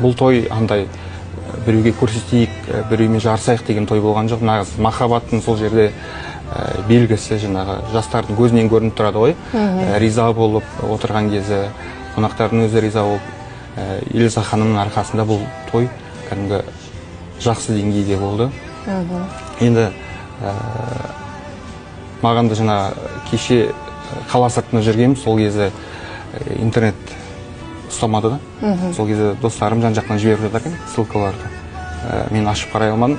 бұл той андай біреуге көрсетейік, біреумен жарысайық деген той болған жоқ. Нағыз махаббаттың сол жерде белгісі жаңағы жастардың көзінен көрініп тұрады ғой. Риза болып отырған кезі, қонақтардың өзі риза болып, Элиза ханымның арқасында бұл той кәдімгі жақсы деңгейде болды. Енді маған да жаңа кеше қала сыртында жүргенмін, сол кезде интернет ұстамады да. Сол кезде достарым жан-жақтан жіберіп жатыр екен ссылкаларды. Мен ашып қарай алмадым.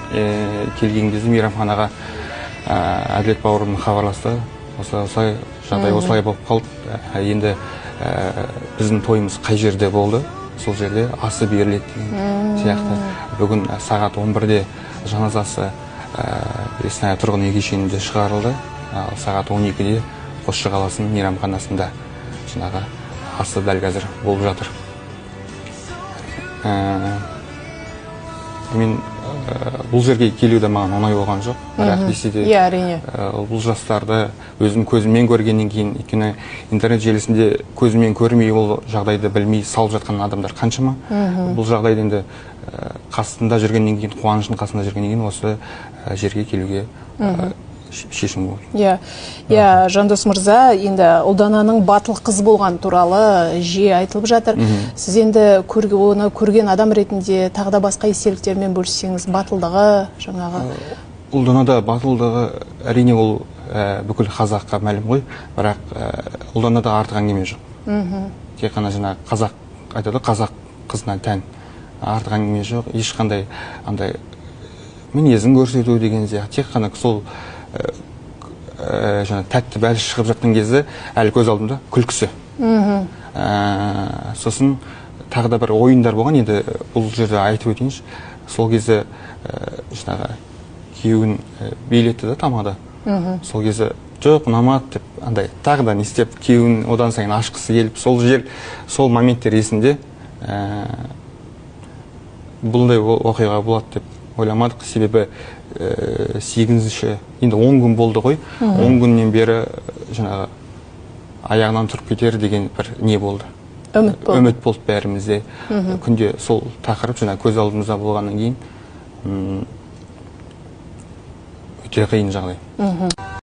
Келген кезде мейрамханаға Әділет бауырым хабарласты. Осылай жағдай осылай болып қалды. Енді біздің тойымыз қай жерде болды? Сол жерде асы беріледі деген сияқты. Бүгін сағат 11-де жаназасы Пресная тұрғын үй кешенінде шығарылды. Сағат 12-де Қосшы қаласының мейрамханасында жаңағы асы дәл қазір болып жатыр. Мен бұл жерге келуде маған оңай болған жоқ. Бірақ десе де бұл жастарды өзім көзіммен көргеннен кейін, өйткені интернет желісінде көзіммен көрмей ол жағдайды білмей салып жатқан адамдар қаншама. Бұл жағдайды енді қасында жүргеннен кейін, қуаныштың қасында жүргеннен кейін осы жерге келуге шешім болды. Жандос мырза, енді Ұлдананың батыл қыз болған туралы жиі айтылып жатыр. Сіз енді оны көрген адам ретінде тағы да басқа естеліктермен бөліссеңіз, батылдығы жаңағы? Ұлданада батылдығы әрине ол бүкіл қазаққа мәлім ғой, бірақ Ұлданада артық әңгіме жоқ. Тек қана жаңағы қазақ айтады, қазақ қызына тән артық әңгіме жоқ. Ешқандай андай мінезін көрсету деген сияқты, тек қана сол тәтті бәліш шығып жатқан кезде әлі көз алдымда күлкісі. Сосын тағы да бір ойындар болған, енді бұл жерде айтып өтейінші. Сол кезде жаңағы күйеуін билетті да тамада. Сол кезде жоқ, ұнамады деп, андай тағы да не істеп, күйеуін одан сайын ашқысы келіп, сол моменттер есінде бұлдай оқиға болады деп ойламадық. Себебі 8-ші, енді 10 күн болды ғой, 10 күннен бері жаңағы аяғынан тұрып кетер деген бір не болды. Үміт болды бәрімізде. Күнде сол тақырып жаңа көз алдымызда болғаннан кейін өте қиын жағдай.